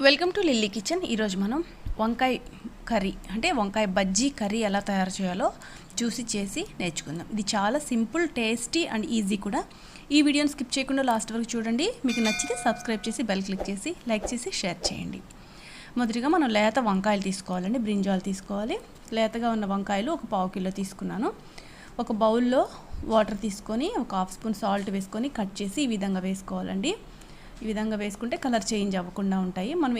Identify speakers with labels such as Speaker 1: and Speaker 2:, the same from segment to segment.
Speaker 1: Welcome to lily kitchen. ఈరోజు మనం వంకాయ కర్రీ అంటే వంకాయ బజ్జీ కర్రీ ఎలా తయారు చేయాలో చూసి చేసి నేర్చుకుందాం. ఇది చాలా సింపుల్, టేస్టీ అండ్ ఈజీ కూడా. ఈ వీడియోని స్కిప్ చేయకుండా లాస్ట్ వరకు చూడండి. మీకు నచ్చితే సబ్స్క్రైబ్ చేసి బెల్ క్లిక్ చేసి లైక్ చేసి షేర్ చేయండి. మొదటిగా మనం లేత వంకాయలు తీసుకోవాలండి, బ్రింజాలు తీసుకోవాలి. లేతగా ఉన్న వంకాయలు ఒక 1/2 కిలో తీసుకున్నాను. ఒక బౌల్లో వాటర్ తీసుకొని ఒక 1/2 స్పూన్ సాల్ట్ వేసుకొని కట్ చేసి ఈ విధంగా వేసుకోవాలండి. ఈ విధంగా వేసుకుంటే కలర్ చేంజ్ అవ్వకుండా ఉంటాయి. మనం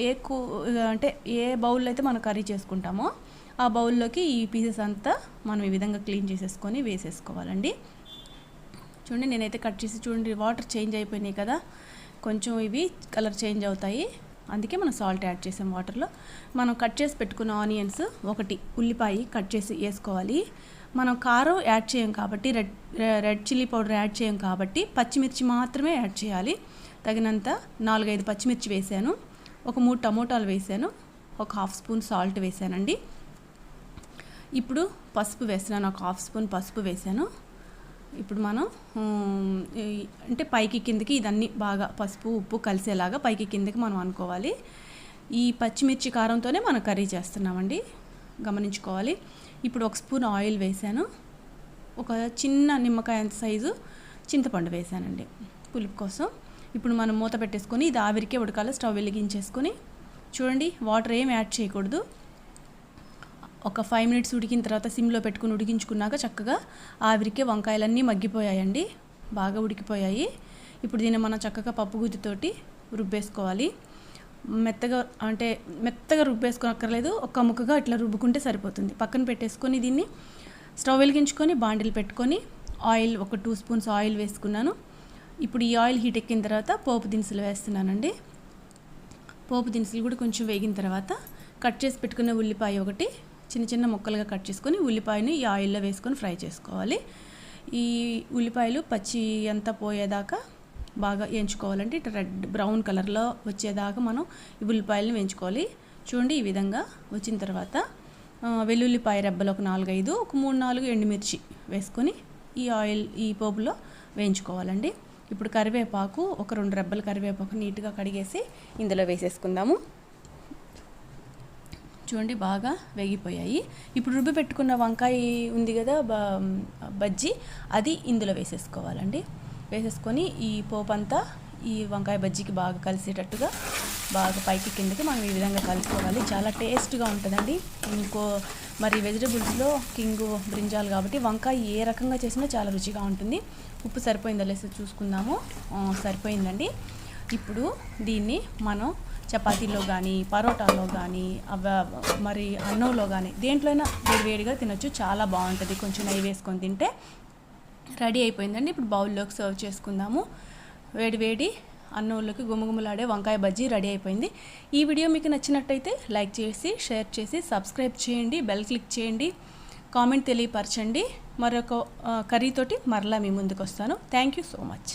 Speaker 1: ఏ బౌల్లో అయితే మనం కర్రీ చేసుకుంటామో ఆ బౌల్లోకి ఈ పీసెస్ అంతా మనం ఈ విధంగా క్లీన్ చేసేసుకొని వేసేసుకోవాలండి. చూడండి, నేనైతే కట్ చేసి చూడండి, వాటర్ చేంజ్ అయిపోయినాయి కదా, కొంచెం ఇవి కలర్ చేంజ్ అవుతాయి. అందుకే మనం సాల్ట్ యాడ్ చేసాం వాటర్లో. మనం కట్ చేసి పెట్టుకున్న ఆనియన్స్, ఒకటి ఉల్లిపాయ కట్ చేసి వేసుకోవాలి. మనం కారం యాడ్ చేయం కాబట్టి, రెడ్ చిల్లీ పౌడర్ యాడ్ చేయం కాబట్టి పచ్చిమిర్చి మాత్రమే యాడ్ చేయాలి. తగినంత 4-5 పచ్చిమిర్చి వేసాను, ఒక 3 టమోటాలు వేసాను, ఒక 1/2 స్పూన్ సాల్ట్ వేసానండి. ఇప్పుడు పసుపు వేస్తున్నాను, ఒక 1/2 స్పూన్ పసుపు వేసాను. ఇప్పుడు మనం అంటే పైకి కిందకి ఇదన్నీ బాగా పసుపు ఉప్పు కలిసేలాగా పైకి కిందకి మనం అనుకోవాలి. ఈ పచ్చిమిర్చి కారంతోనే మనం కర్రీ చేస్తున్నామండి, గమనించుకోవాలి. ఇప్పుడు 1 స్పూన్ ఆయిల్ వేసాను, ఒక చిన్న నిమ్మకాయ అంత సైజు చింతపండు వేసానండి పులుపు కోసం. ఇప్పుడు మనం మూత పెట్టేసుకొని ఇది ఆవిరికే ఉడకాలి. స్టవ్ వెలిగించేసుకొని చూడండి, వాటర్ ఏం యాడ్ చేయకూడదు. ఒక 5 మినిట్స్ ఉడికిన తర్వాత సిమ్లో పెట్టుకుని ఉడికించుకున్నాక చక్కగా ఆవిరికే వంకాయలన్నీ మగ్గిపోయాయండి, బాగా ఉడికిపోయాయి. ఇప్పుడు దీన్ని మనం చక్కగా పప్పు గుత్తితోటి రుబ్బేసుకోవాలి. మెత్తగా రుబ్బేసుకోనక్కర్లేదు, ఒక్క ముక్కగా ఇట్లా రుబ్బుకుంటే సరిపోతుంది. పక్కన పెట్టేసుకొని దీన్ని స్టవ్ వెలిగించుకొని బాండిల్ పెట్టుకొని ఆయిల్, ఒక 2 స్పూన్స్ ఆయిల్ వేసుకున్నాను. ఇప్పుడు ఈ ఆయిల్ హీట్ ఎక్కిన తర్వాత పోపు దినుసులు వేస్తున్నానండి. పోపు దినుసులు కూడా కొంచెం వేగిన తర్వాత కట్ చేసి పెట్టుకున్న ఉల్లిపాయ ఒకటి చిన్న చిన్న ముక్కలుగా కట్ చేసుకొని ఉల్లిపాయను ఈ ఆయిల్లో వేసుకొని ఫ్రై చేసుకోవాలి. ఈ ఉల్లిపాయలు పచ్చి అంతా పోయేదాకా బాగా వేయించుకోవాలంటే ఇట్లా బ్రౌన్ కలర్లో వచ్చేదాకా మనం ఈ ఉల్లిపాయలను వేయించుకోవాలి. చూడండి, ఈ విధంగా వచ్చిన తర్వాత వెల్లుల్లిపాయ రెబ్బలు ఒక 4-5, ఒక 3-4 ఎండుమిర్చి వేసుకొని ఈ పోపులో వేయించుకోవాలండి. ఇప్పుడు కరివేపాకు, ఒక 2 రెబ్బల కరివేపాకు నీట్గా కడిగేసి ఇందులో వేసేసుకుందాము. చూడండి, బాగా వేగిపోయాయి. ఇప్పుడు రుబ్బి పెట్టుకున్న వంకాయ ఉంది కదా బజ్జీ, అది ఇందులో వేసేసుకోవాలండి. వేసేసుకొని ఈ పోపు అంతా ఈ వంకాయ బజ్జీకి బాగా కలిసేటట్టుగా బాగా పైకి కిందకి మనం ఈ విధంగా కలుపుకోవాలి. చాలా టేస్ట్గా ఉంటుందండి. మరి వెజిటబుల్స్లో కింగ్ బ్రింజాల్ కాబట్టి వంకాయ ఏ రకంగా చేసినా చాలా రుచిగా ఉంటుంది. ఉప్పు సరిపోయిందో లేదో చూసుకుందాము. సరిపోయిందండి. ఇప్పుడు దీన్ని మనం చపాతీలో కానీ, పరోటాలో కానీ, మరి అన్నంలో కానీ దేంట్లోనైనా వేడివేడిగా తినొచ్చు, చాలా బాగుంటుంది. కొంచెం నెయ్యి వేసుకొని తింటే రెడీ అయిపోయిందండి. ఇప్పుడు బౌల్లోకి సర్వ్ చేసుకుందాము. వేడి అన్నంలోకి గుమగుమలాడే వంకాయ బజ్జీ రెడీ అయిపోయింది. ఈ వీడియో మీకు నచ్చినట్టయితే లైక్ చేసి, షేర్ చేసి, సబ్స్క్రైబ్ చేయండి, బెల్ క్లిక్ చేయండి, కామెంట్ తెలియపరచండి. మరొక కర్రీతోటి మరలా మీ ముందుకు వస్తాను. Thank you so much.